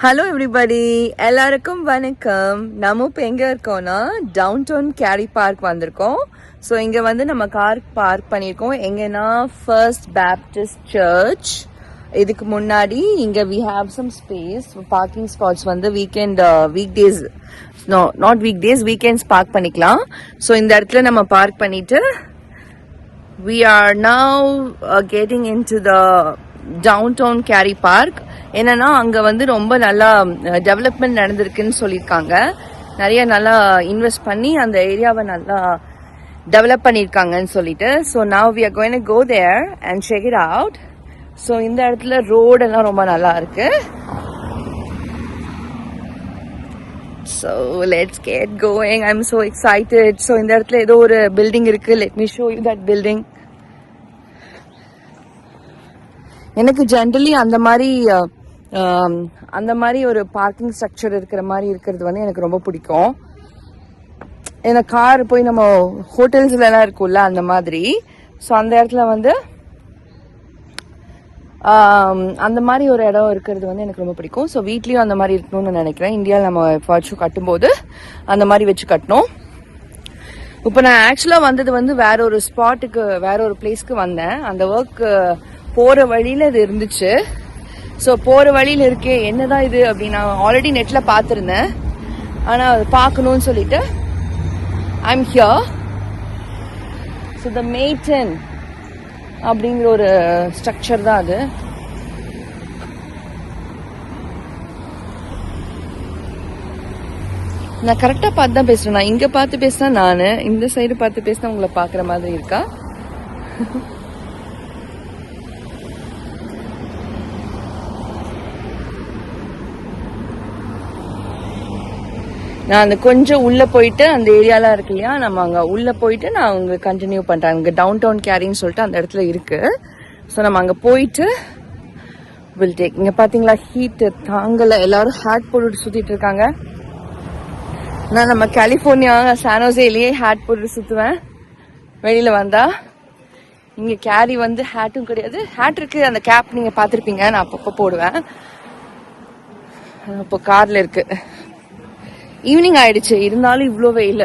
Hello everybody, எல்லாருக்கும் வணக்கம். நம்ம இப்போ எங்கே இருக்கோம்னா டவுன் டவுன் கேரி பார்க் வந்திருக்கோம். ஸோ இங்கே வந்து நம்ம கார் பார்க் பண்ணியிருக்கோம். எங்கன்னா ஃபர்ஸ்ட் பேப்டிஸ்ட் சர்ச். இதுக்கு முன்னாடி இங்கே we have some space parking spots வந்து week days not week days weekends park பண்ணிக்கலாம். ஸோ இந்த இடத்துல நம்ம பார்க் பண்ணிட்டு we are now getting into the downtown carry park. என்னன்னா அங்க வந்து ரொம்ப நல்லா டெவலப்மெண்ட் நடந்திருக்குன்னு சொல்லியிருக்காங்க. நிறைய நல்லா இன்வெஸ்ட் பண்ணி அந்த ஏரியாவை நல்லா டெவலப் பண்ணியிருக்காங்கன்னு சொல்லிட்டு. So now we are going to go there and check it out. So இந்த இடத்துல ரோடெல்லாம் ரொம்ப நல்லா இருக்கு. So let's get going. I'm so excited. So இந்த இடத்துல ஏதோ ஒரு பில்டிங் இருக்கு. Let me show you that building. எனக்கு ஜென்ரலி அந்த மாதிரி ஒரு பார்க்கிங் ஸ்ட்ரக்சர் இருக்கிற மாதிரி இருக்கிறது வந்து எனக்கு ரொம்ப பிடிக்கும். ஏன்னா கார் போய் நம்ம ஹோட்டல்ஸ்ல எல்லாம் இருக்கும்ல அந்த மாதிரி. ஸோ அந்த இடத்துல வந்து அந்த மாதிரி ஒரு இடம் இருக்கிறது வந்து எனக்கு ரொம்ப பிடிக்கும். ஸோ வீட்லயும் அந்த மாதிரி இருக்கணும்னு நினைக்கிறேன். இந்தியாவில் நம்ம எப்பாச்சும் கட்டும்போது அந்த மாதிரி வச்சு கட்டணும். இப்போ நான் ஆக்சுவலாக வந்தது வந்து வேற ஒரு பிளேஸ்க்கு வந்தேன். அந்த ஒர்க் போற வழியில இது இருந்துச்சு. ஸோ போற வழியில இருக்கே என்னதான் இது அப்படின்னு நான் ஆல்ரெடி நெட்ல பார்த்துருந்தேன். ஆனால் அது பார்க்கணும்னு சொல்லிட்டு ஐம் ஹியர். ஸோ த மேட்டன் அப்படிங்கிற ஒரு ஸ்ட்ரக்சர் தான் அது. நான் கரெக்டா பார்த்து தான் பேசுறேன். நான் இங்க பார்த்து பேசினா நானு, இந்த சைடு பார்த்து பேசினா உங்களை பாக்குற மாதிரி இருக்கா? நான் அந்த கொஞ்சம் உள்ள போயிட்டு அந்த ஏரியாலாம் இருக்கு இல்லையா, நம்ம அங்க உள்ள போயிட்டு நான் அங்க கண்டினியூ பண்றேன். அங்க டவுன் டவுன் கேரின்னு சொல்லிட்டு அந்த இடத்துல இருக்கு. ஸோ நம்ம அங்க போயிட்டு வில் டேக். இங்க பாத்தீங்களா ஹீட் தாங்கல, எல்லாரும் ஹேட் போட்டுட்டு சுத்திட்டு இருக்காங்க. நான் நம்ம கலிபோர்னியா சானோசேலயே ஹேட் போட்டு சுத்துவேன் வெளியில வந்தா. இங்க கேரி வந்து ஹேட்டும் கிடையாது. ஹேட் இருக்கு, அந்த கேப் நீங்க பாத்திருப்பீங்க, நான் அப்பப்போ போடுவேன். இப்போ கார்ல இருக்கு. ஈவினிங் ஆயிடுச்சு, இருந்தாலும் இவ்வளோ வெயில்.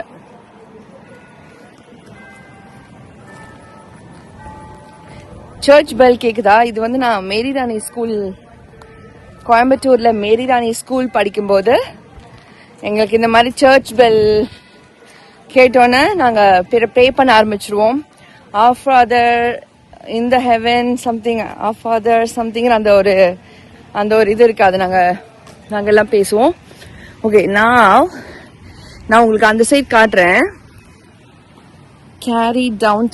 சர்ச் பெல் கேக்குதா? இது வந்து நான் மேரி ராணி ஸ்கூல், கோயம்புத்தூர்ல மேரி ராணி ஸ்கூல் படிக்கும்போது எங்களுக்கு இந்த மாதிரி சர்ச் பெல் கேட்டோன்னே நாங்க ப்ரே பண்ண ஆரம்பிச்சிருவோம். Our Father in the heaven something, Our Father something, அந்த ஒரு இது இருக்கு. அது நாங்க எல்லாம் பேசுவோம். ஓகே, நான் உங்களுக்கு அந்த சைட் காட்டுறேன். Cary down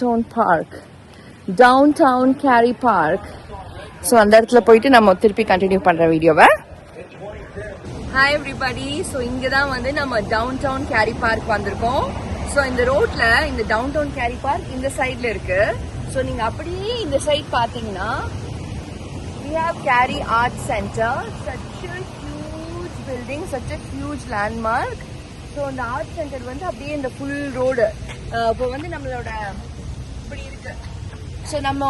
down Cary Park. So அந்த இடத்துல போயிட்டு நம்ம திருப்பி கண்டினியூ பண்ற வீடியோவை. Hi everybody. ஸோ இங்கே தான் வந்து நம்ம டவுன் கேரி பார்க் வந்திருக்கோம். ஸோ இந்த ரோட்ல இந்த டவுன் கேரி பார்க் இந்த சைட்ல இருக்கு. ஸோ நீங்க அப்படியே இந்த சைட் பார்த்தீங்கன்னா we have Cary Art Center, such a huge building, such a huge landmark. So அந்த ஆர்ட் சென்டர் வந்து அப்படியே இந்த ஃபுல் ரோடு இப்போ வந்து நம்மளோட இப்படி இருக்கு. ஸோ நம்ம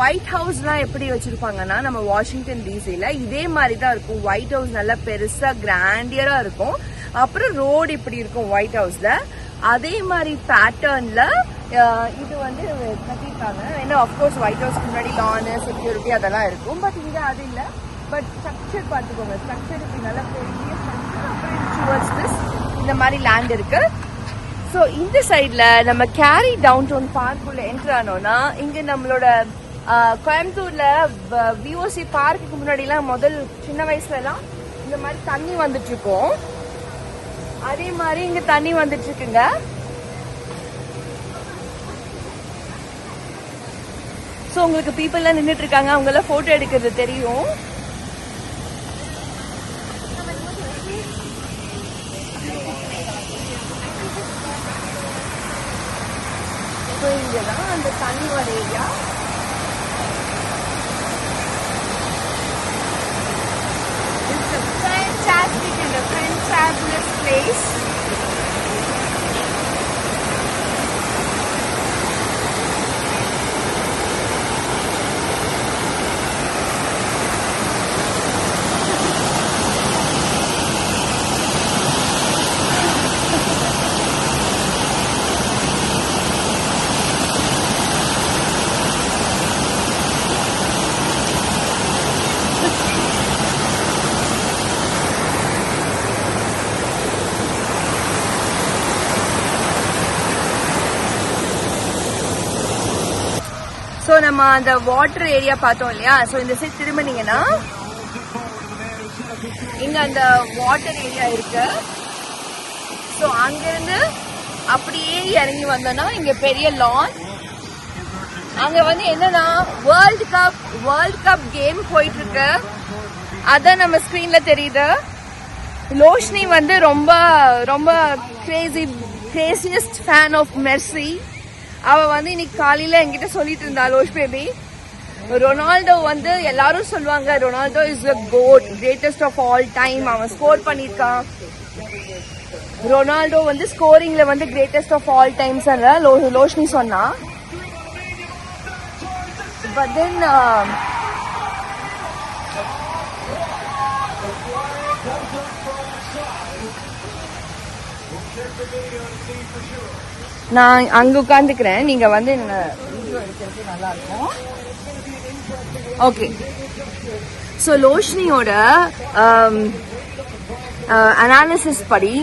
ஒயிட் ஹவுஸ்லாம் எப்படி வச்சிருப்பாங்கன்னா நம்ம வாஷிங்டன் டிசில இதே மாதிரி தான் இருக்கும். ஒயிட் ஹவுஸ் நல்லா பெருசா கிராண்டியரா இருக்கும். அப்புறம் ரோடு இப்படி இருக்கும் ஒயிட் ஹவுஸ்ல. அதே மாதிரி பேட்டர்ன்ல இது வந்து கட்டிருக்காங்க. ஏன்னா அப்கோர்ஸ் ஒயிட் ஹவுஸ்க்கு முன்னாடி லான் செக்யூரிட்டி அதெல்லாம் இருக்கும். பட் இங்க அது இல்லை. பட் ஸ்ட்ரக்சர் பார்த்துக்கோங்க. ஸ்ட்ரக்சர் இப்படி நல்லா பெரிய ஸ்ட்ரக்சர். அப்புறம் டுவர்ட்ஸ் திஸ் இந்த மாதிரி லேண்ட் இருக்கு. ஸோ இந்த சைட்ல நம்ம கேரி டவுன் பார்க் உள்ள என்ட்ரு ஆனோம்னா இங்க நம்மளோட கோயம்புத்தூர்ல விஓசி பார்க்குக்கு முன்னாடி எல்லாம் முதல் சின்ன வயசுல எல்லாம் இந்த மாதிரி தண்ணி வந்துட்டு இருக்கோம். அதே மாதிரி இங்க தண்ணி வந்துட்டு இருக்குங்க. ஸோ உங்களுக்கு பீப்புள் எல்லாம் நின்றுட்டு இருக்காங்க. அவங்க எல்லாம் போட்டோ எடுக்கிறது தெரியும். ஸோ இங்கதான் அந்த தண்ணி வர area. It's a fantastic and a fantabulous place. நம்ம அந்த வாட்டர் ஏரியா பார்த்தோம் இல்லையா, ஸோ இந்த சைட் திரும்பினீங்கன்னா இங்க அந்த வாட்டர் ஏரியா இருக்கு. ஸோ அங்கிருந்து அப்படியே இறங்கி வந்தோம்னா இங்க பெரிய லான். அங்க வந்து என்னன்னா வேர்ல்ட் கப் கேம் போயிட்டு இருக்கு. அதான் நம்ம ஸ்கிரீன்ல தெரியுது. லோஷ்னி வந்து ரொம்ப ரொம்ப கிரேசியஸ்ட் ஃபேன் ஆஃப் மெர்சி. அவ வந்து இன்னைக்கு காலையில என்கிட்ட சொல்லிட்டு இருந்தா, லோஷ் பேபி, ரொனால்டோ வந்து எல்லாரும் சொல்லுவாங்க Ronaldo is the GOAT, greatest of all time. அவன் ஸ்கோர் பண்ணிருக்கான். ரொனால்டோ வந்து ஸ்கோரிங்ல வந்து greatest of all times Loshni சொன்னா. பட் தென் நான் அங்க உட்காந்துக்கிறேன், நீங்க வந்து வீடியோ எடுக்கிறது நல்லா இருக்கும். ஓகே, ஸோ லோஷ்னியோட அனாலிசிஸ் படி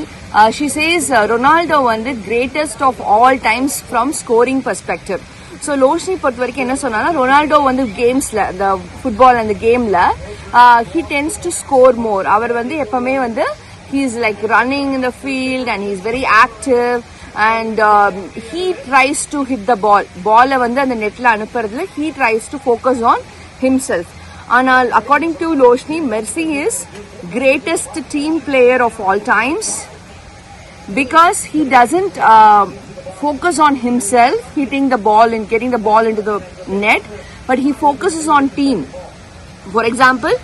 she says ரொனால்டோ வந்து greatest of all times from scoring perspective. So Loshni பொறுத்த வரைக்கும் என்ன சொன்னா, ரொனால்டோ வந்து கேம்ஸ்ல, இந்த ஃபுட்பால் அந்த கேம்ல he tends to score more. அவர் வந்து எப்பவுமே வந்து he is like running in the field and he is very active and he tries to hit the ball வந்து அந்த நெட்ல அனுப்புறதுல he tries to focus on himself. ஆனால் according to Loshni, Messi is greatest team player of all times because he doesn't focus on himself hitting the ball and getting the ball into the net, but he focuses on team. For example,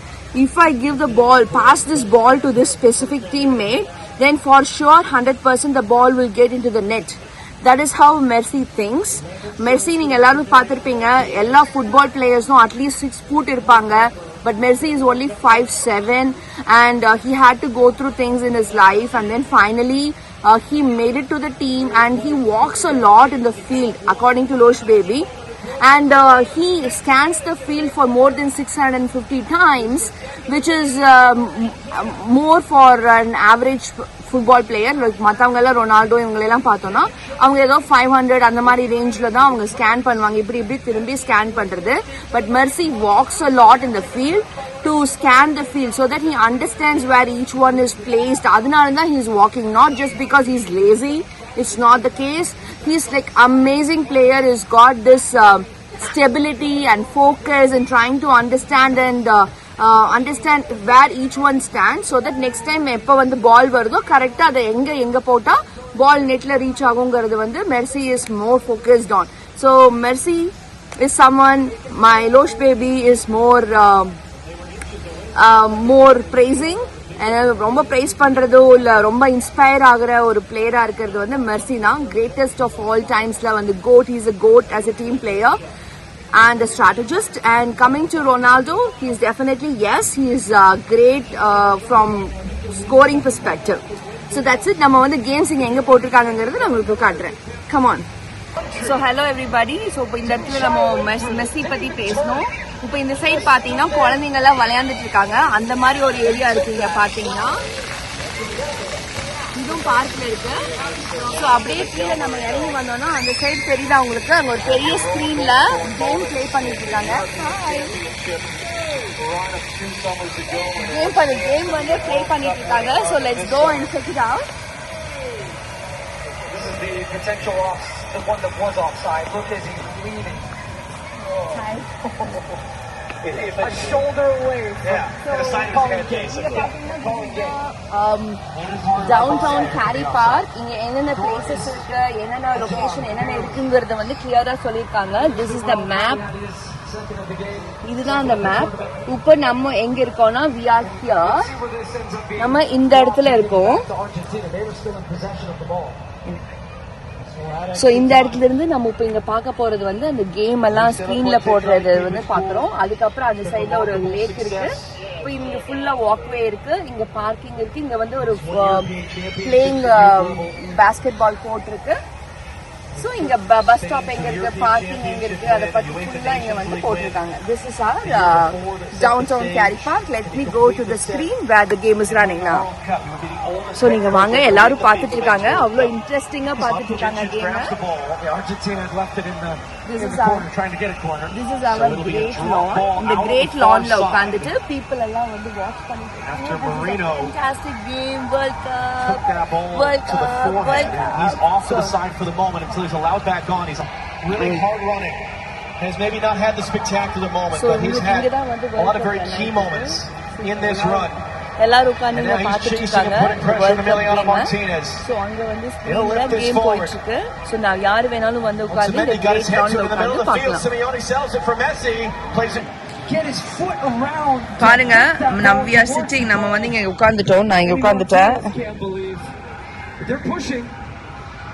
if I give the ball, pass this ball to this specific teammate, then for sure 100% the ball will get into the net. That is how Messi thinks. Messi நீங்க எல்லாரும் பார்த்திருப்பீங்க, எல்லா football பிளேயர்ஸும் at least 6 foot இருப்பாங்க. But Messi is only 5'7" and he had to go through things in his life and then finally he made it to the team and he walks a lot in the field according to Losh Baby. And he scans the field for more than 650 times, which is more for an average football player. Like மத்தவங்க Ronaldo இவங்களெல்லாம் பார்த்தோம்னா அவங்க ஏதோ 500 அந்த மாதிரி ரேஞ்சில் தான் அவங்க ஸ்கேன் பண்ணுவாங்க, இப்படி திரும்பி ஸ்கேன் பண்றது. But Mercy walks a lot in the field to scan the field so that he understands where each one is placed. அதனால தான் he is walking, not just because he is lazy. It's not the case. He's like amazing player. He's got this stability and focus and trying to understand and understand where each one stands so that next time எப்ப வந்து பால் வருதோ கரெக்டா அதை எங்க போட்டா பால் நெட்ல reach ஆகுங்கிறது வந்து Messi is more focused on. So Messi is someone my Losh Baby is more praising. ரொம்ப பிரைஸ் பண்றதோ இல்ல ரொம்ப இன்ஸ்பயர் ஆகுற ஒரு பிளேயரா இருக்கிறது வந்து மெர்சி தான். கிரேட்டஸ்ட் ஆஃப் ஆல் டைம்ஸ்ல வந்து GOAT, he is a goat as a team player and a strategist. And coming to Ronaldo, he is definitely, yes, he is great from scoring perspective. So that's it. நம்ம வந்து games இங்க எங்க போட்டிருக்காங்கிறது நான் உங்களுக்கு காட்டுறேன். Come on. So hello everybody. So இப்போ இந்த இடத்துல நம்ம மெஸ்ஸி பத்தி பேசணும். இப்போ இந்த சைடு பாத்தீங்கன்னா குழந்தைங்க எல்லாம் விளையாண்டுட்டு இருக்காங்க. அந்த மாதிரி ஒரு ஏரியா இருக்கு இங்க பாத்தீங்கன்னா. இதுவும் பார்க்ல இருக்கு. ஸோ அப்படியே கீழே நம்ம இறங்கி வந்தோம்னா அந்த சைடு தெரியுதா உங்களுக்கு, அங்க ஒரு பெரிய ஸ்கிரீன்ல கேம் பிளே பண்ணிட்டு இருக்காங்க. கேம் வந்து பிளே பண்ணிட்டு இருக்காங்க. So let's go and check it out. The potential off, the one that was offside. Look as he's leaning. A shoulder away. Yeah. Downtown Cary Park. இங்க என்னென்ன பிளேசஸ் இருக்கு, என்னென்ன location என்னென்ன இருக்குங்கிறத வந்து கிளியரா சொல்லியிருக்காங்க. This is the map. இதுதான் அந்த மேப். இப்போ நம்ம எங்க இருக்கோம்னா we are here. நம்ம இந்த இடத்துல இருக்கோம். சோ இந்த இடத்துல இருந்து நம்ம இப்ப இங்க பார்க்க போறது வந்து அந்த கேம் எல்லாம் ஸ்கிரீன்ல போடுறது வந்து பாக்குறோம். அதுக்கப்புறம் அந்த சைட்ல ஒரு லேக் இருக்கு. இப்போ இங்க ஃபுல்லா வாக்வே இருக்கு, இங்க பார்க்கிங் இருக்கு, இங்க வந்து ஒரு பிளேயிங் பாஸ்கெட் பால் கோர்ட் இருக்கு. சோ இங்க பஸ் ஸ்டாப் எங்க இருக்கு, பார்க்கிங் எங்க இருக்கு, அதை பத்தி ஃபுல்லா இங்க வந்து போட்டிருக்காங்க. This is our downtown Cary Park. Let me go to the screen where the game is running now. So நீங்க வாங்க, எல்லாரும் பாத்துட்டு இருக்காங்க, அவ்வளவு இன்ட்ரெஸ்டிங்கா பாத்துட்டு இருக்காங்க game. This in is the our- corner, trying to get a corner. This is So our it'll be a great drop lawn. ball இந்த out great of the lawnல far side. உட்கார்ந்துட்டு people எல்லாம் வந்து watch பண்ணிட்டு இருக்காங்க. After This is a Marino fantastic game, World Cup. took that ball World to the Cup, World forehead. Cup. He's off to the So- side for the moment until he's allowed back on. He's really hard running. Has maybe not had the spectacular moment, So but he's had இங்க தான் வந்து a lot of World very Cup key moments in this run. எல்லாரும் And உட்கார்ந்து now he's பார்த்துட்டு chasing இருக்காங்க and putting pressure on Emiliano Martinez. So அங்க வந்து He'll ஸ்கிரீன்ல lift this கேம் forward. போயிட்டு இருக்கு சோ நான் யார் வேணாலும் வந்து உட்கார்ந்து இந்த Otamendi got his great head to lawnல it in the middle உட்கார்ந்து of the field. பார்க்கலாம். Simeone sells it for Messi. Plays it. Get his foot around. பாருங்க நம்ம we are sitting நம்ம வந்து இங்க உட்கார்ந்துட்டோம் நான் இங்க உட்கார்ந்துட்டேன் Can't believe they're pushing.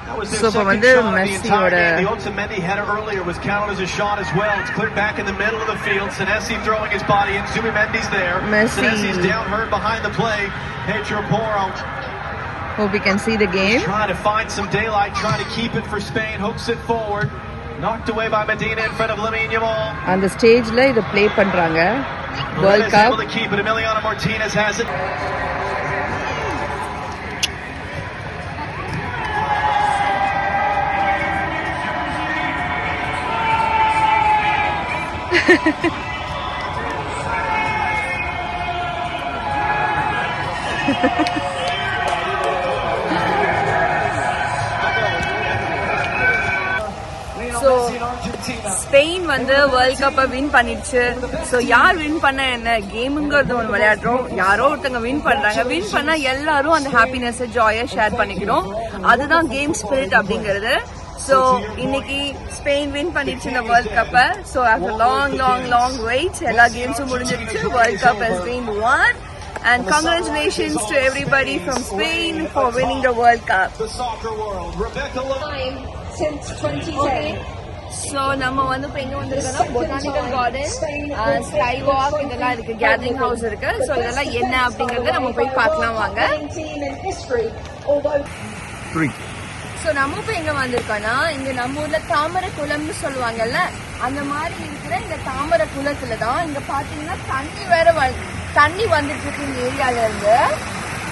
That was their So, இப்ப second வந்து shot of the Messi entire ஓட- game. The Otamendi header earlier was counted as a shot as well. It's cleared back in the middle of the field. Senesi throwing his body in. Zubimendi's there. Messi. Senesi's down hurt behind the play. Pedro Porro hope we can see the game. trying to find some daylight, trying to keep it for Spain. Hooks it forward. Knocked away by Medina in front of Lamine Yamal. அந்த ஸ்டேஜ்ல இத play பண்றாங்க world Is able cup to keep it. Emiliano Martinez has it. So, Spain வந்து world கப்பை win பண்ணிடுச்சு so யார் win பண்ண என்ன கேமுங்கிறது ஒன்று விளையாடுறோம் யாரோ ஒருத்தங்க வின் பண்றாங்க வின் பண்ணா எல்லாரும் அந்த ஹாப்பினஸ் ஜாயை ஷேர் பண்ணிக்கணும் அதுதான் கேம் ஸ்பிரிட் அப்படிங்கிறது ஸோ இன்னைக்கு ஸ்பெயின் வின் பண்ணிடுச்சு இந்த வேர்ல்ட் கப்பை ஸோ ஆஃப்டர் லாங் வெயிட் எல்லா கேம்ஸும் முடிஞ்சிருச்சு world cup has been one and congratulations to everybody from Spain for winning the World Cup. The soccer world. Rebecca Levine. Since 2010. So நம்ம வந்து இப்போ எங்க வந்திருக்கோம்னா பொட்டானிக்கல் கார்டன் ஸ்கை வாக் இதெல்லாம் இருக்கு gathering house இருக்கு so இதெல்லாம் என்ன அப்படிங்கறத நம்ம போய் பார்க்கலாம் வாங்க. Team in history, although so நம்ம இப்போ எங்க வந்திருக்கோம்னா இங்க நம்ம ஊர்ல தாமரை குளம்னு சொல்லுவாங்கல்ல அந்த மாதிரி இருக்கிற இந்த தாமரை குளத்துல தான் இங்க பாத்தீங்கன்னா தண்ணி வந்துட்டு இருக்கு இந்த ஏரியால இருந்து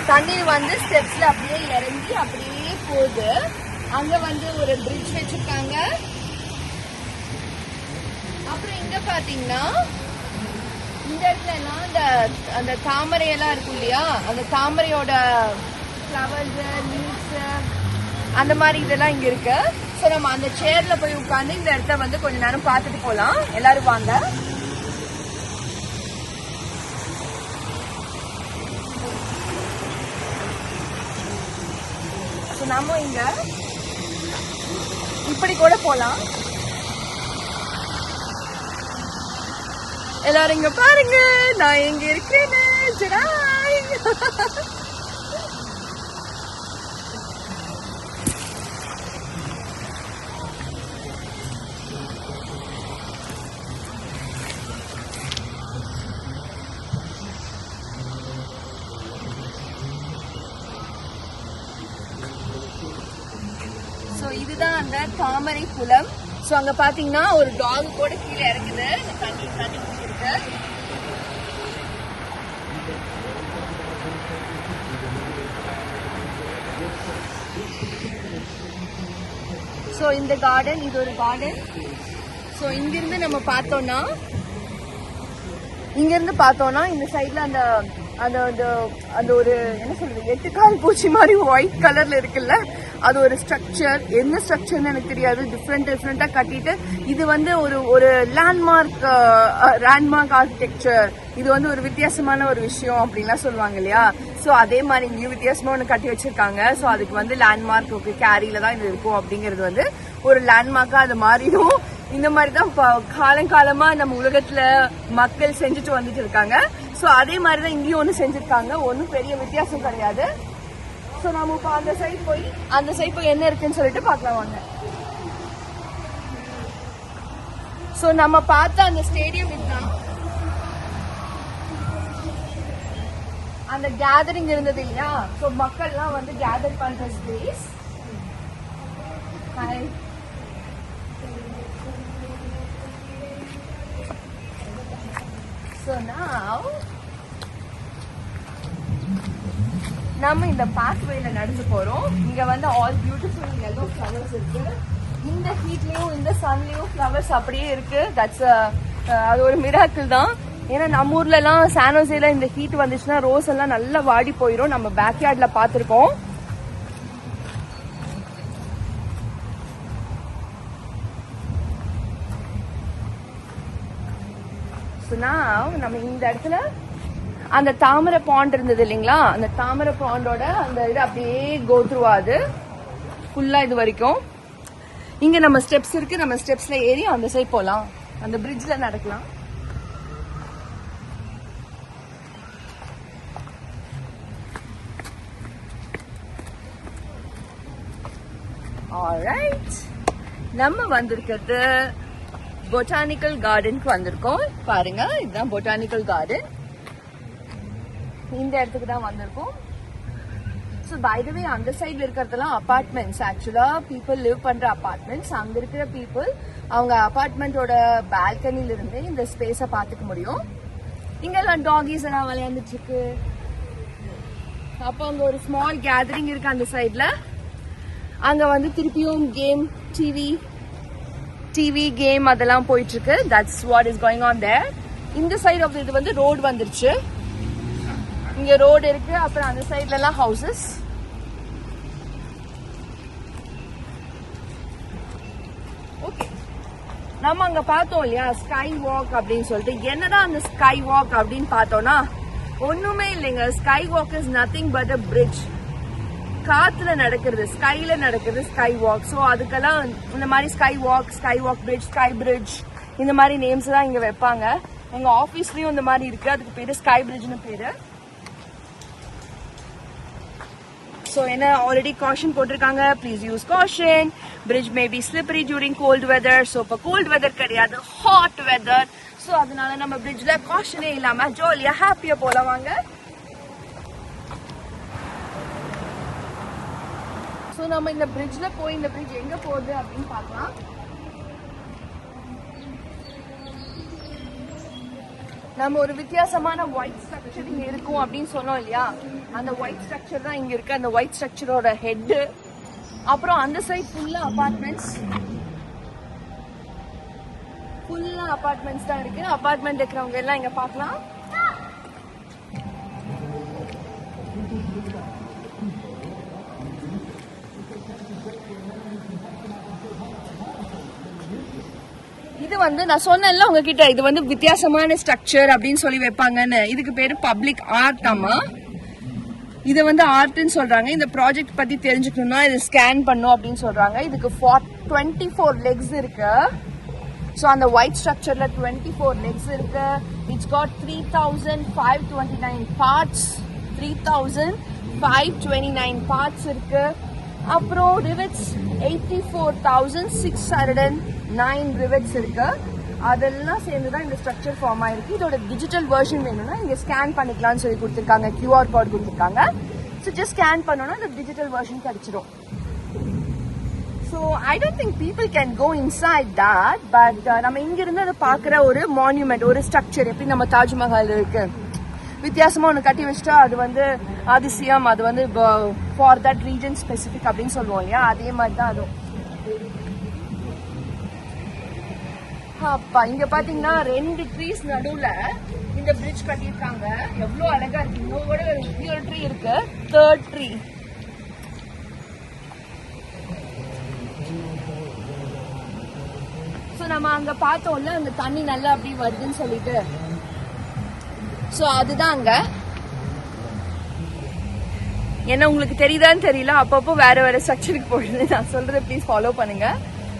தண்ணி வந்து ஸ்டெப்ஸ்ல அப்படியே இறங்கி அப்படியே போகுது. அங்க வந்து ஒரு பிரிட்ஜ் வச்சிருக்காங்க. அப்புறம் இங்க பாத்தீங்கன்னா இந்த இடத்துல எல்லாம் அந்த தாமரை எல்லாம் இருக்கும் இல்லையா அந்த தாமரையோட ஃப்ளவர்ஸ் லீவ்ஸ் அந்த மாதிரி இதெல்லாம் இங்க இருக்கு. ஸோ நம்ம அந்த சேர்ல போய் உட்காந்து இந்த இடத்த வந்து கொஞ்ச நேரம் பார்த்துட்டு போலாம். எல்லாரும் வாங்க. ஸோ நம்ம இங்க இப்படி கூட போலாம். எல்லாரும் இங்க பாருங்க நான் எங்க இருக்கேன்னு ஜடாய். ஸோ இதுதான் அந்த தாமரை குளம். ஸோ அங்க பாத்தீங்கன்னா ஒரு டாக் கூட கீழே இறங்குது தண்ணி குடிச்சிருக்கு. ஸோ இந்த கார்டன் இது ஒரு கார்டன். ஸோ இங்கிருந்து நம்ம பார்த்தோம்னா இந்த சைட்ல அந்த அந்த அந்த ஒரு என்ன சொல்றது 8 கால் பூச்சி மாதிரி ஒயிட் கலர்ல இருக்குல்ல அது ஒரு ஸ்ட்ரக்சர். என்ன ஸ்ட்ரக்சர்னு எனக்கு தெரியாது. டிஃப்ரெண்டா கட்டிட்டு இது வந்து ஒரு லேண்ட்மார்க் ஆர்கிடெக்சர். இது வந்து ஒரு வித்தியாசமான ஒரு விஷயம் அப்படின்லாம் சொல்லுவாங்க இல்லையா. ஸோ அதே மாதிரி இங்கேயும் வித்தியாசமா ஒன்று கட்டி வச்சிருக்காங்க. ஸோ அதுக்கு வந்து லேண்ட்மார்க் ஓகே கேரியில தான் இது இருக்கும் அப்படிங்கிறது வந்து ஒரு லேண்ட்மார்க்கா அது மாறிடும். இந்த மாதிரி தான் காலங்காலமா நம்ம உலகத்துல மக்கள் செஞ்சுட்டு வந்துட்டு இருக்காங்க. ஸோ அதே மாதிரி தான் இங்கேயும் ஒன்று செஞ்சிருக்காங்க. ஒன்றும் பெரிய வித்தியாசம் கிடையாது. ஸோ நம்ம இப்போ அந்த சைட் போய் என்ன இருக்குன்னு சொல்லிட்டு பார்க்கலாம் வாங்க. ஸோ நம்ம பார்த்த அந்த ஸ்டேடியம் இதுதான். அந்த கேதரிங் இருந்தது இல்லையா. ஸோ மக்கள்லாம் வந்து கேதர் பண்ற ஸ்பேஸ். ஹாய். So now நம்ம இந்த பாத்வேல நடந்து போறோம். இங்க வந்து ஆல் பியூட்டிஃபுல் yellow flowers இருக்கு. இந்த ஹீட்லயும் இந்த சன்லயும் ஃப்ளவர்ஸ் அப்படியே இருக்கு. தட்ஸ் அது ஒரு மிராக்கிள் தான். ஏன்னா நம்ம ஊர்ல எல்லாம் சானோசேல இந்த ஹீட் வந்துச்சுன்னா ரோஸ் எல்லாம் நல்லா வாடி போயிடும். நம்ம பேக்யார்ட்ல பாத்திருக்கோம். நம்ம இந்த இடத்துல அந்த தாமரை பாண்ட் இருந்தது இல்லைங்களா, அந்த தாமரை பாண்டோட அந்த இது அப்படியே கோ த்ரூ ஆகுது ஃபுல்லா இது வரைக்கும். இங்க நம்ம ஸ்டெப்ஸ் இருக்கு, நம்ம ஸ்டெப்ஸ்ல ஏறி அந்த சைட் போலாம், அந்த பிரிட்ஜ்ல நடக்கலாம். ஆல்ரைட், நம்ம வந்திருக்கிறது பொட்டானிக்கல் கார்டனுக்கு வந்திருக்கோம். பாருங்க, இதுதான் பொட்டானிக்கல் கார்டன். இந்த இடத்துக்கு தான் வந்திருக்கோம். ஸோ பை த வே அந்த சைட்ல இருக்கிறதெல்லாம் அபார்ட்மெண்ட்ஸ். ஆக்சுவலா பீப்புள் லிவ் பண்ற அபார்ட்மெண்ட்ஸ். அங்க இருக்கிற பீப்புள் அவங்க அபார்ட்மெண்டோட பால்கனில இருந்து இந்த ஸ்பேஸை பார்த்துக்க முடியும். இங்கெல்லாம் டாகிஸ் எல்லாம் விளையாண்டுட்டு இருக்கு. அப்போ அங்க ஒரு ஸ்மால் கேதரிங் இருக்கு அந்த சைட்ல. அங்க வந்து திருப்பியும் கேம், டிவி கேம் அதெல்லாம் போயிட்டு இருக்கு. That's what is going on their. இந்த சைட் ஆஃப் இது வந்து ரோடு வந்துருச்சு. இங்க ரோடு இருக்கு, அப்புறம் அந்த சைட்ல எல்லாம் ஹவுசஸ். ஓகே, நம்ம அங்க பார்த்தோம் இல்லையா ஸ்கை வாக் அப்படின்னு சொல்லிட்டு. என்னடா அந்த ஸ்கை வாக் அப்படின்னு பார்த்தோம்னா ஒண்ணுமே இல்லைங்க. Sky walk is nothing but a bridge. காத்துல நடக்கிறது, ஸ்கைல நடக்கிறது ஸ்கை வாக். ஸோ அதுக்கெல்லாம் இந்த மாதிரி sky walk bridge, sky bridge இந்த மாதிரி நேம்ஸ் தான் இங்க வைப்பாங்க. எங்க ஆபீஸ்லயும் இந்த மாதிரி இருக்கு. அதுக்கு பேரு ஸ்கை பிரிட்ஜ்னு பேரு. ஸோ என்ன ஆல்ரெடி காஷன் போட்டிருக்காங்க, please use caution. Bridge may be slippery during cold weather. So இப்போ கோல்ட் வெதர் கிடையாது, ஹாட் வெதர். ஸோ அதனால நம்ம பிரிட்ஜ்ல காஷனே இல்லாம ஜாலியா ஹாப்பியா போலாம். வாங்க. ஸோ நம்ம இந்த பிரிட்ஜ்ல போய் இந்த பிரிட்ஜ் எங்க போகுது அப்படின்னு பார்க்கலாம். நம்ம ஒரு வித்தியாசமான ஒயிட் ஸ்ட்ரக்சர் இங்க இருக்கும் அப்படின்னு சொன்னோம் இல்லையா, அந்த ஒயிட் ஸ்ட்ரக்சர் தான் இங்க இருக்கு. அந்த ஒயிட் ஸ்ட்ரக்சரோட ஹெட். அப்புறம் அந்த சைட் ஃபுல்லா அபார்ட்மெண்ட்ஸ் தான் இருக்கு. அபார்ட்மெண்ட் இருக்கிறவங்க எல்லாம் இங்க பார்க்கலாம். இது வந்து நான் சொன்னேன்ல உங்ககிட்ட, இது வந்து வித்தியாசமான ஸ்ட்ரக்சர் அப்படின்னு சொல்லி வைப்பாங்கன்னு. இதுக்கு பேரு பப்ளிக் ஆர்ட். ஆமா, இதை வந்து ஆர்ட்னு சொல்றாங்க. இந்த ப்ராஜெக்ட் பத்தி தெரிஞ்சுக்கணும்னா இது ஸ்கேன் பண்ணும் அப்படின்னு சொல்றாங்க. இதுக்கு 24 லெக்ஸ் இருக்கு. ஸோ அந்த ஒயிட் ஸ்ட்ரக்சர்ல 24 லெக்ஸ் இருக்கு. It's got 3529 parts. 3529 பார்ட்ஸ் இருக்கு. அப்புறம் ரிவெட்ஸ் 84,609 ரிவெட்ஸ் இருக்கு. அதெல்லாம் சேர்ந்துதான் இந்த ஸ்ட்ரக்சர் ஃபார்ம் ஆயிருக்கு. இதோட டிஜிட்டல் வெர்ஷன் வேணும்னா இங்க ஸ்கேன் பண்ணிக்கலாம்னு சொல்லி கொடுத்துருக்காங்க. QR கோட் கொடுத்துருக்காங்க. ஸோ ஜஸ்ட் ஸ்கேன் பண்ணோம்னா இந்த டிஜிட்டல் வெர்ஷன் கிடைச்சிடும். So I don't think people can go inside that. But நம்ம இங்க இருந்து அதை பாக்குற ஒரு மான்யூமெண்ட், ஒரு ஸ்ட்ரக்சர். எப்படி நம்ம தாஜ்மஹால் இருக்கு, வித்தியாசமா ஒன்று கட்டி வச்சுட்டா அது வந்து அதிசயம், அது வந்து ஃபார் தட் ரீஜன் ஸ்பெசிபிக் அப்படின்னு சொல்லுவோம் இல்லையா, அதே மாதிரி தான் அதுவும். அப்பா இங்க பாத்தீங்கன்னா 2 ட்ரீஸ் நடுவுல இந்த பிரிட்ஜ் கட்டியிருக்காங்க. எவ்வளவு அழகா இருக்கு. இன்னொரு இன்னொரு ட்ரீ இருக்கு, 3rd ட்ரீ. ஸோ நம்ம அங்க பார்த்தோம்ல அந்த தண்ணி நல்லா அப்படி வருதுன்னு சொல்லிட்டு. ஸோ அதுதான் அங்க. ஏன்னா உங்களுக்கு தெரியுதான்னு தெரியல, அப்பப்போ வேற வேற ஸ்ட்ரக்சருக்கு போயிடுது. நான் சொல்றதை ப்ளீஸ் ஃபாலோ பண்ணுங்க.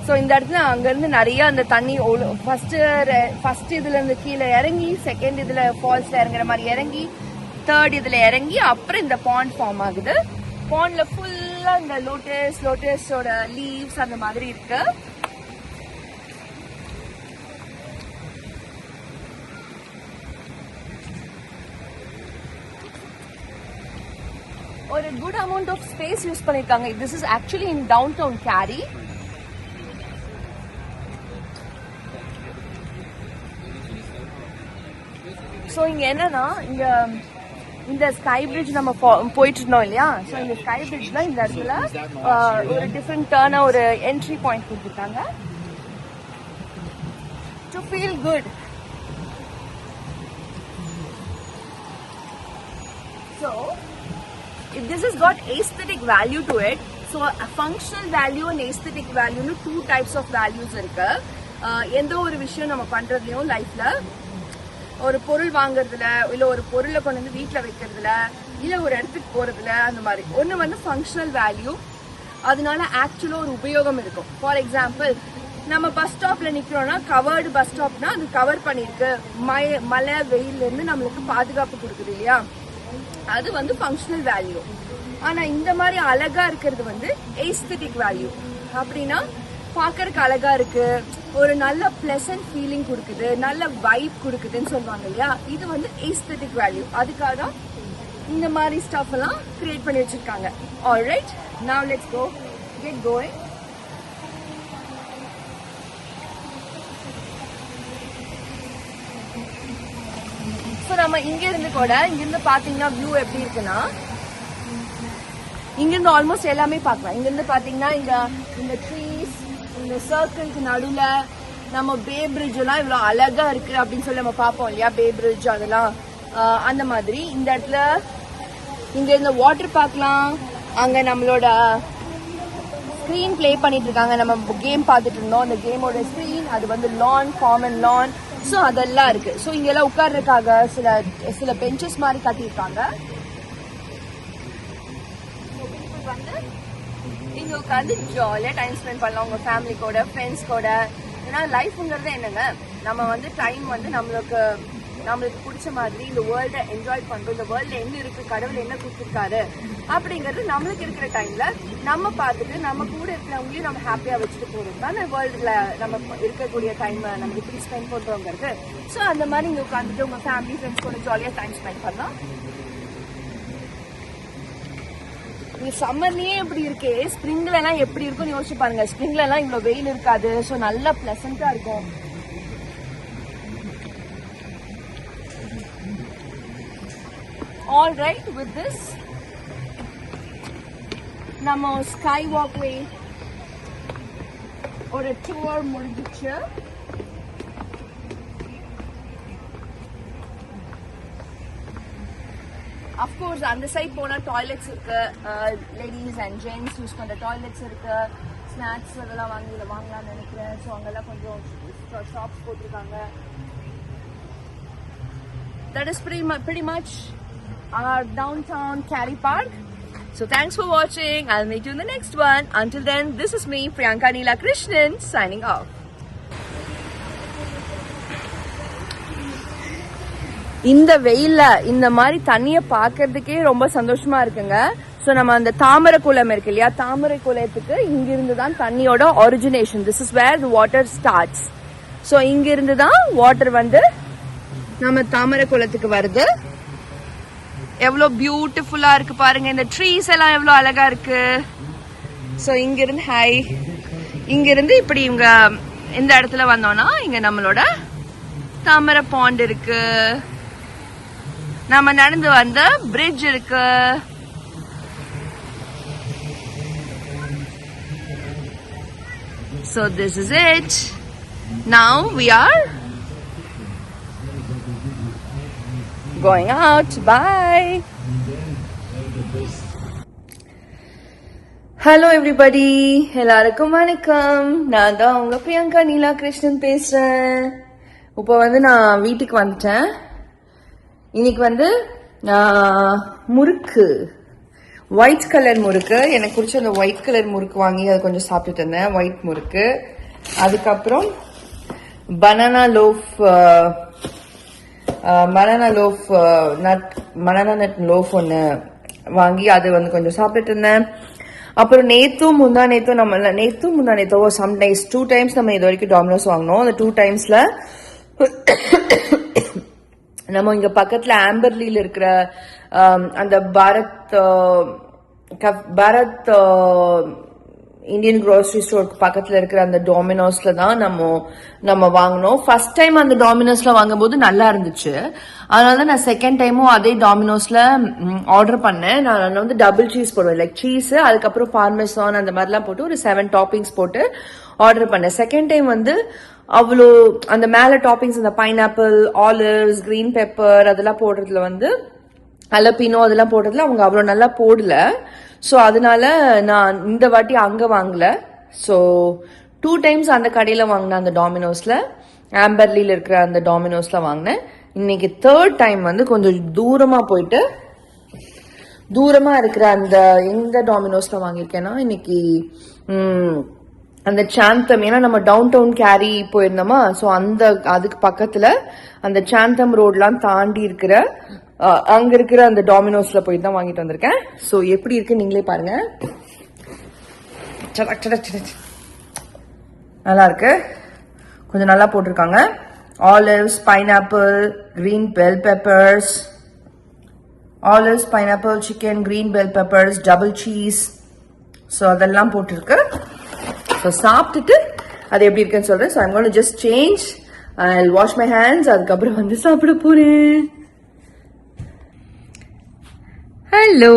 ஸோ இந்த இடத்துல அங்கிருந்து நிறைய அந்த தண்ணி ஃபர்ஸ்ட் இதுல இருந்து கீழே இறங்கி, செகண்ட் இதுல ஃபால்ஸ்ல இறங்குற மாதிரி இறங்கி, 3rd இதுல இறங்கி அப்புறம் இந்த பாண்ட் ஃபார்ம் ஆகுது. பாண்ட்ல ஃபுல்லா இந்த லோட்டஸோட லீவ்ஸ் அந்த மாதிரி இருக்கு. ஒரு good amount of space use பண்ணிருக்காங்க. This is actually in downtown Cary. So இங்க என்னன்னா, இங்க இந்த ஸ்கை பிரிட்ஜ் நம்ம போயிட்டு இருந்தோம் இல்லையா, ஸோ இந்த ஸ்கை பிரிட்ஜ்ல இந்த இடத்துல ஒரு டிஃப்ரெண்ட் டர்னா ஒரு என்ட்ரி பாயிண்ட் கொடுத்துருக்காங்க to feel good. So this has got aesthetic value to it. So a functional value and aesthetic value னு two types of values இருக்கு. எந்த ஒரு விஷயம் நம்ம பண்றதுலயும் லைஃப்ல, ஒரு பொருள் வாங்குறதுல, இல்ல ஒரு பொருளை கொண்டு வந்து வீட்டுல வைக்கிறதுல, இல்ல ஒரு இடத்துக்கு போறதுல, அந்த மாதிரி ஒண்ணு வந்து ஃபங்க்ஷனல் வேல்யூ, அதனால ஆக்சுவலா ஒரு உபயோகம் இருக்கும். ஃபார் எக்ஸாம்பிள், நம்ம பஸ் ஸ்டாப்ல நிக்கிறோம்னா கவர்டு பஸ் ஸ்டாப்னா அது கவர் பண்ணிருக்கு, மழை வெயில்ல இருந்து நம்மளுக்கு பாதுகாப்பு கொடுக்குது இல்லையா, அது வந்து ஃபங்க்ஷனல் வேல்யூ. ஆனா இந்த மாதிரி அழகா இருக்கிறது வந்து ஏஸ்தெட்டிக் வேல்யூ. அப்படின்னா பாக்கறதுக்கு அழகா இருக்கு, ஒரு நல்ல பிளசன்ட் ஃபீலிங் கொடுக்குது, நல்ல வைப் கொடுக்குதுன்னு சொல்லுவாங்க இல்லையா, இது வந்து ஏஸ்தெட்டிக் வேல்யூ. அதுக்காக தான் இந்த மாதிரி ஸ்டஃப் எல்லாம் கிரியேட் பண்ணி வச்சிருக்காங்க. Alright, now let's go get going. So நம்ம இங்க இருந்து பாத்தீங்கன்னா வியூ எப்படி இருக்குன்னா, இங்கிருந்து ஆல்மோஸ்ட் எல்லாமே பார்க்கலாம். இங்கிருந்து பாத்தீங்கன்னா இந்த ட்ரீஸ், இந்த சர்க்கிள்க்கு நடுவுல நம்ம பே பிரிட்ஜ் எல்லாம் இவ்வளவு அழகா இருக்கு அப்படின்னு சொல்லி நம்ம பார்ப்போம் இல்லையா, பே பிரிட்ஜ் அதெல்லாம். அந்த மாதிரி இந்த இடத்துல இங்க இந்த வாட்டர் பார்க்கலாம். அங்க நம்மளோட ஸ்கிரீன் பிளே பண்ணிட்டு இருக்காங்க, நம்ம கேம் பார்த்துட்டு இருந்தோம், அந்த கேமோட ஸ்கிரீன் அது வந்து லான், காமன் லான், ஸோ அதெல்லாம் இருக்கு. ஸோ இங்க எல்லாம் உட்கார்றதுக்காக சில பெஞ்சஸ் மாதிரி கட்டியிருக்காங்க. வந்து இங்க உட்காந்து ஜாலியா டைம் ஸ்பெண்ட் பண்ணலாம் உங்க ஃபேமிலி கூட, ஃப்ரெண்ட்ஸ் கூட. ஏன்னா லைஃப்ங்கிறது என்னங்க, நம்ம வந்து டைம் வந்து நம்மளுக்கு பிடிச்ச மாதிரி இந்த வேர்ல்ட என்ஜாய் பண்றோம். இந்த வேர்ல்ட்ல என்ன இருக்கு, கடவுள் என்ன கொடுத்துருக்காரு அப்படிங்கிறது நம்மளுக்கு இருக்கிற டைம்ல நம்ம பார்த்துட்டு நம்ம கூட இருக்கிறவங்களையும் நம்ம ஹாப்பியா வச்சுட்டு போறது தான் வேர்ல்டுல நம்ம இருக்கக்கூடிய டைம் நம்ம எப்படி ஸ்பெண்ட் பண்றோங்கிறது. ஸோ அந்த மாதிரி இங்க உட்காந்துட்டு உங்க ஃபேமிலி ஃப்ரெண்ட்ஸ் கூட ஜாலியா டைம் ஸ்பெண்ட் பண்ணலாம். சம்மர்லயே எப்படி இருக்கு, ஸ்ப்ரிங்ல எல்லாம் எப்படி இருக்கும்னு யோசிச்சு பாருங்க. ஸ்ப்ரிங்ல எல்லாம் இவ்வளவு வெயில் இருக்காது, சோ நல்லா பிளசண்டா இருக்கும். ஆல் ரைட், வித் திஸ் நம்ம ஸ்கை வாக்வே ஒரு டூர் முடிஞ்சிச்சு. அஃப்கோர்ஸ் அந்த சைட் போனா டாய்லெட்ஸ் இருக்கு, லேடிஸ் அண்ட் ஜென்ட்ஸ் யூஸ் பண்ற டாய்லெட்ஸ் இருக்கு, ஸ்நாக்ஸ் அதெல்லாம் வாங்கலாம்னு நினைக்கிறேன். ஸோ அங்கெல்லாம் கொஞ்சம் ஷாப்ஸ் போட்டிருக்காங்க. That is pretty much our downtown Cary Park. So thanks for watching. I'll meet you in the next one. Until then, this is me, Priyanka Neela Krishnan, signing off. இந்த வெயில்ல இந்த மாதிரி தண்ணிய பாக்குறதுக்கே ரொம்ப சந்தோஷமா இருக்குங்க. சோ நம்ம அந்த தாமரை குளம் இருக்கு இல்லையா, தாமரை குளத்துக்கு இங்கிருந்து தான் தண்ணியோட origination. This is where the water starts. So இங்கிருந்து தான் வாட்டர் வந்து நம்ம தாமரை குளத்துக்கு வருது. எவ்வளவு பியூட்டிஃபுல்லா இருக்கு பாருங்க, இந்த ட்ரீஸ் எல்லாம் எவ்வளவு அழகா இருக்கு. சோ இங்கிருந்து இப்படி இவங்க இந்த இடத்துல வந்தோம்னா இங்க நம்மளோட தாமரை பாண்ட் இருக்கு, நம்ம நடந்து வந்த பிரிட்ஜ் இருக்கு. So this is it. Now we are going out. Bye. Hello everybody. எல்லாருக்கும் வணக்கம். நான் தான் உங்க பிரியங்கா நீலா கிருஷ்ணன் பேசுறேன். இப்போ வந்து நான் வீட்டுக்கு வந்துட்டேன். இன்னைக்கு வந்து முறுக்கு, ஒயிட் கலர் முறுக்கு, எனக்கு பிடிச்ச அந்த ஒயிட் கலர் முறுக்கு வாங்கி அதை கொஞ்சம் சாப்பிட்டுட்டு இருந்தேன், ஒயிட் முறுக்கு. அதுக்கப்புறம் பனானா லோஃப் நட் லோஃப் ஒன்று வாங்கி அது வந்து கொஞ்சம் சாப்பிட்டுட்டு இருந்தேன். அப்புறம் நேத்தும் முந்தா நேத்தோ சம்டைம்ஸ் 2 times நம்ம இது வரைக்கும் டாமினோஸ் வாங்கினோம். அந்த 2 timesல நம்ம இங்க பக்கத்துல ஆம்பர்லில இருக்கிற அந்த பாரத் இந்தியன் grocery ஸ்டோருக்கு பக்கத்துல இருக்கிற அந்த டாமினோஸ்ல தான் நம்ம வாங்கினோம். ஃபர்ஸ்ட் டைம் அந்த டாமினோஸ்ல வாங்கும்போது நல்லா இருந்துச்சு. அதனால நான் செகண்ட் டைமும் அதே டாமினோஸ்ல ஆர்டர் பண்ணேன். நான் வந்து டபுள் சீஸ் போடுவேன், லைக் சீஸ் அதுக்கப்புறம் பார்மெசான் அந்த மாதிரிலாம் போட்டு ஒரு 7 டாப்பிங்ஸ் போட்டு ஆர்டர் பண்ணேன். செகண்ட் டைம் வந்து அவ்வளோ அந்த மேல டாப்பிங்ஸ் இந்த பைனாப்பிள், ஆலிவ்ஸ், கிரீன் பெப்பர் அதெல்லாம் போடுறதுல வந்து அலப்பினோ அதெல்லாம் போடுறதுல அவங்க அவ்வளோ நல்லா போடல. ஸோ அதனால நான் இந்த வாட்டி அங்கே வாங்கல. ஸோ 2 டைம்ஸ் அந்த கடையில் வாங்கினேன், அந்த டாமினோஸில், ஆம்பர்லியில் இருக்கிற அந்த டாமினோஸில் வாங்கினேன். இன்னைக்கு 3rd டைம் வந்து கொஞ்சம் தூரமாக போயிட்டு தூரமாக இருக்கிற அந்த எந்த டாமினோஸில் வாங்கியிருக்கேன்னா இன்னைக்கு அந்த சாந்தம், ஏன்னா நம்ம டவுன் டவுன் கேரி போயிருந்தோமா, ஸோ அதுக்கு பக்கத்தில் அந்த சாந்தம் ரோட்லாம் தாண்டி இருக்கிற அங்க இருக்கிற அந்த டாமினோஸ்ல போய் தான் வாங்கிட்டு வந்திருக்கேன். சோ எப்படி இருக்கு நீங்களே பாருங்க. நல்லா இருக்கு, கொஞ்சம் நல்லா போட்டிருக்காங்க. Olives, pineapple, green bell peppers, olives, pineapple, chicken, green bell peppers, double cheese, so அதெல்லாம் போட்டிருக்கு. ஸோ சாப்பிட்டுட்டு அது எப்படி இருக்குன்னு சொல்றேன். So I'm going to just change, I wash my hands, அதுக்கப்புறம் வந்து சாப்பிட போறேன். ஹலோ,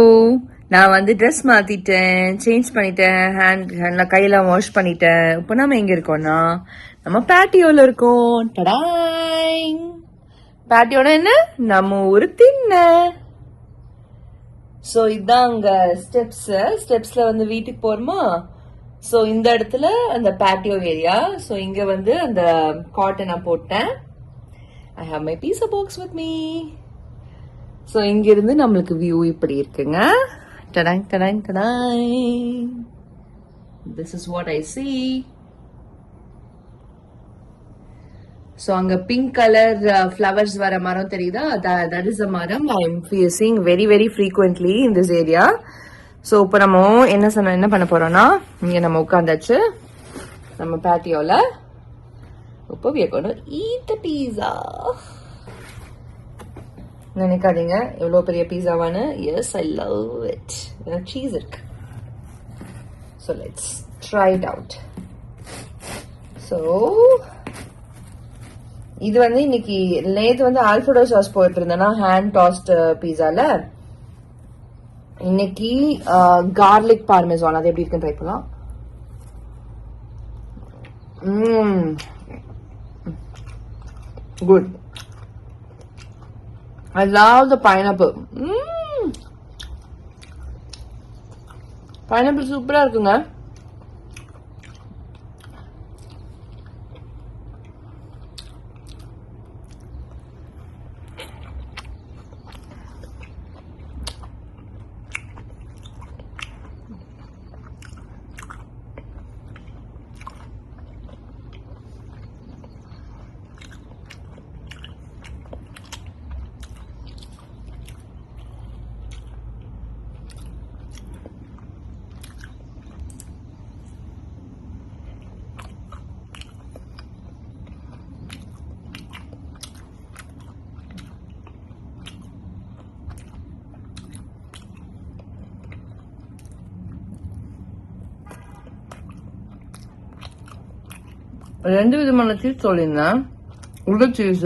நான் வந்து ட்ரெஸ் மாத்திட்டேன், சேஞ்ச் பண்ணிட்டேன், ஹேண்ட்லாம் கையெல்லாம் வாஷ் பண்ணிட்டேன். இப்போ நம்ம எங்க இருக்கோம்னா நம்ம பேட்டியோல இருக்கோம். டடாய், பேட்டியோட என்ன நம்ம ஊரு திண்ண. ஸோ இதான் அங்க ஸ்டெப்ஸ்ல வந்து வீட்டுக்கு போறோமா. ஸோ இந்த இடத்துல அந்த பேட்டியோ ஏரியா. ஸோ இங்க வந்து அந்த காட்டை நான் போட்டேன். I have my pizza box with me. So இங்கிருந்து நம்மளுக்கு வியூ இப்படி இருக்குங்க. டடாங் டடாங் டடாய், this is what I see. So அங்க பிங்க் கலர் ஃப்ளவர்ஸ் வர மரம் தெரியுதா, தட் இஸ் அ மரம் I am seeing very very frequently in this area. So இப்போ நம்ம என்ன பண்ண போறோம்னா, இங்க நம்ம உட்காந்தாச்சு நம்ம பேட்டியோல. இப்போ we are going to eat the pizza. நினைக்காதீங்க எவ்வளோ பெரிய பீஸாவானு. Yes, I love it. Cheese இருக்கு. So let's try it out. So இது வந்து இன்னைக்கு நேற்று வந்து ஆல்ஃபடோ சாஸ் போயிட்டு இருந்தேன்னா ஹேண்ட் டாஸ்ட் பீஸால, இன்னைக்கு கார்லிக் பார்மெசான். அது எப்படி இருக்குன்னு ட்ரை பண்ணலாம். Good. I love the pineapple. Pineapple சூப்பரா இருக்குங்க. ரெண்டு விதமான சீஸ் சொல்லியிருந்தேன். உள்ள சீஸ்,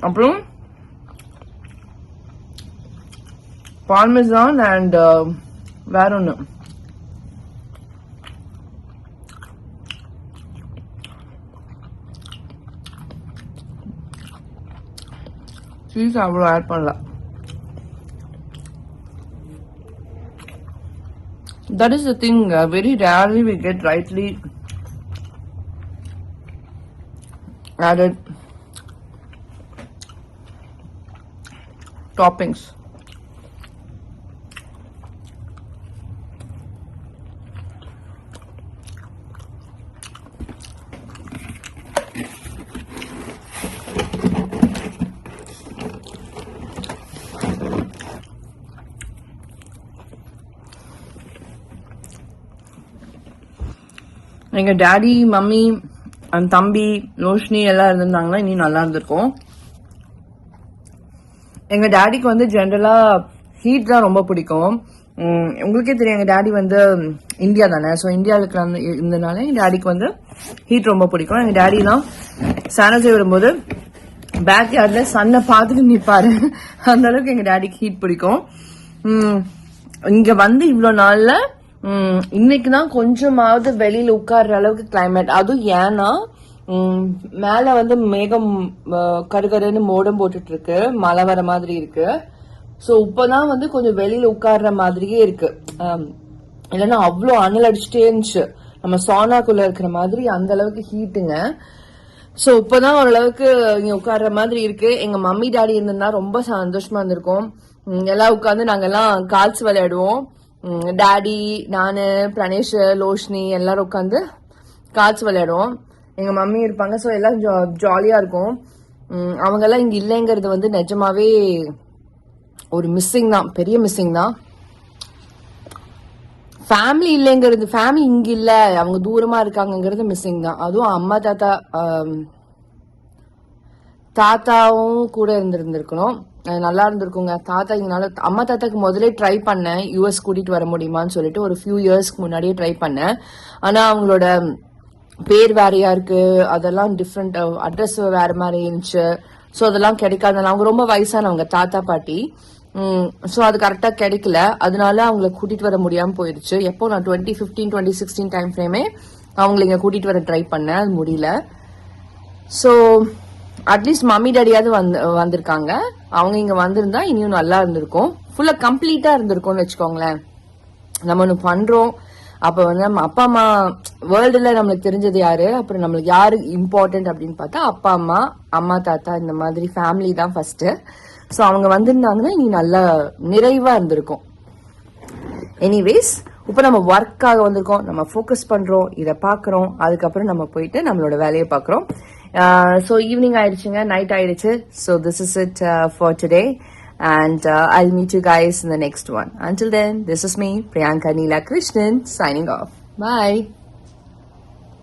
அப்புறம் பார்மெசான் அண்ட் வேற ஒன்று சீஸ் அவ்வளோ ஆட் பண்ணல. That is the thing, very rarely we get rightly added toppings. எங்க டாடி, மம்மி, அந்த தம்பி, ரோஷினி எல்லாம் இருந்திருந்தாங்கன்னா இனி நல்லா இருந்திருக்கும். எங்க டாடிக்கு வந்து ஜென்ரலா ஹீட் தான் ரொம்ப பிடிக்கும். உங்களுக்கே தெரியும் எங்க டாடி வந்து இந்தியா தானே. ஸோ இந்தியாவுக்கு இருந்தனால எங்க டாடிக்கு வந்து ஹீட் ரொம்ப பிடிக்கும். எங்க டாடிலாம் சானசை வரும்போது பேக் யார்ட்ல சன்னை பார்த்துட்டு நிற்பாரு. அந்த அளவுக்கு எங்க டாடிக்கு ஹீட் பிடிக்கும். இங்க வந்து இவ்வளவு நாள்ல இன்னைக்குதான் கொஞ்சமாவது வெளியில உட்கார்ற அளவுக்கு கிளைமேட். அதுவும் ஏன்னா மேல வந்து மேகம் கருகருன்னு மோடம் போட்டுட்டு இருக்கு, மழை வர மாதிரி இருக்கு. சோ இப்பதான் வந்து கொஞ்சம் வெளியில உட்கார்ற மாதிரியே இருக்கு. இல்லைன்னா அவ்வளோ அனல் அடிச்சுட்டே இருந்துச்சு, நம்ம சோனாக்குள்ள இருக்கிற மாதிரி அந்த அளவுக்கு ஹீட்டுங்க. சோ இப்பதான் ஓரளவுக்கு இங்க உட்கார்ற மாதிரி இருக்கு. எங்க மம்மி டாடி இருந்திருந்தா ரொம்ப சந்தோஷமா இருந்திருக்கும். எல்லாம் உட்காந்து நாங்கெல்லாம் கால்ஸ் விளையாடுவோம். டாடி, நானு, பிரணேஷ், லோஷ்னி எல்லாரும் உட்காந்து கால்ஸ் விளையாடுவோம். எங்க மம்மி இருப்பாங்க. சோ எல்லாம் ஜாலியா இருக்கும். அவங்க எல்லாம் இங்க இல்லைங்கிறது வந்து நிஜமாவே ஒரு மிஸ்ஸிங் தான், பெரிய மிஸ்ஸிங் தான். ஃபேமிலி இல்லைங்கிறது, ஃபேமிலி இங்க இல்ல, அவங்க தூரமா இருக்காங்கிறது மிஸ்ஸிங் தான். அதுவும் அம்மா தாத்தாவும் கூட இருந்திருக்கணும், நல்லா இருந்திருக்குங்க. தாத்தா இங்கனால அம்மா தாத்தாக்கு முதலே ட்ரை பண்ணேன் யூஎஸ் கூட்டிட்டு வர முடியுமான்னு சொல்லிட்டு, ஒரு ஃபியூ இயர்ஸ்க்கு முன்னாடியே ட்ரை பண்ணேன். ஆனா அவங்களோட பேர் வேறையா இருக்கு, அதெல்லாம் டிஃப்ரெண்ட், அட்ரஸ் வேற மாதிரி இருந்துச்சு. ஸோ அதெல்லாம் கிடைக்காது. அவங்க ரொம்ப வயசானவங்க தாத்தா பாட்டி. ஸோ அது கரெக்டா கிடைக்கல, அதனால அவங்கள கூட்டிட்டு வர முடியாம போயிருச்சு. எப்போ நான் 2015 2016 டைம் ஃப்ரேமே அவங்களை இங்க கூட்டிட்டு வர ட்ரை பண்ணேன், அது முடியல. ஸோ அட்லீஸ்ட் மம்மி டாடியாவது வந்திருக்காங்க. அவங்க இங்க வந்திருந்தா இனியும் நல்லா இருந்திருக்கும், ஃபுல்லா கம்ப்ளீட்டா இருந்திருக்கும்னு வச்சுக்கோங்களேன். நம்ம ஒண்ணு பண்றோம், அப்ப வந்து நம்ம அப்பா அம்மா வேர்ல்டுல நம்மளுக்கு தெரிஞ்சது யாரு, அப்புறம் நம்மளுக்கு யாரு இம்பார்ட்டன்ட் அப்படின்னு பார்த்தா அப்பா அம்மா, அம்மா தாத்தா, இந்த மாதிரி ஃபேமிலி தான் ஃபர்ஸ்ட். ஸோ அவங்க வந்திருந்தாங்கன்னா இனி நல்லா நிறைவா இருந்திருக்கும். எனிவேஸ், இப்ப நம்ம ஒர்க்காக வந்திருக்கோம், நம்ம ஃபோக்கஸ் பண்றோம், இதை பாக்குறோம், அதுக்கப்புறம் நம்ம போயிட்டு நம்மளோட வேலையை பாக்குறோம். ஸோ ஈவினிங் ஆயிடுச்சுங்க, நைட் ஆயிடுச்சு. So this is it for today. And I'll meet you guys in the next one. Until then, this is me, Priyanka Neela Krishnan, signing off. Bye.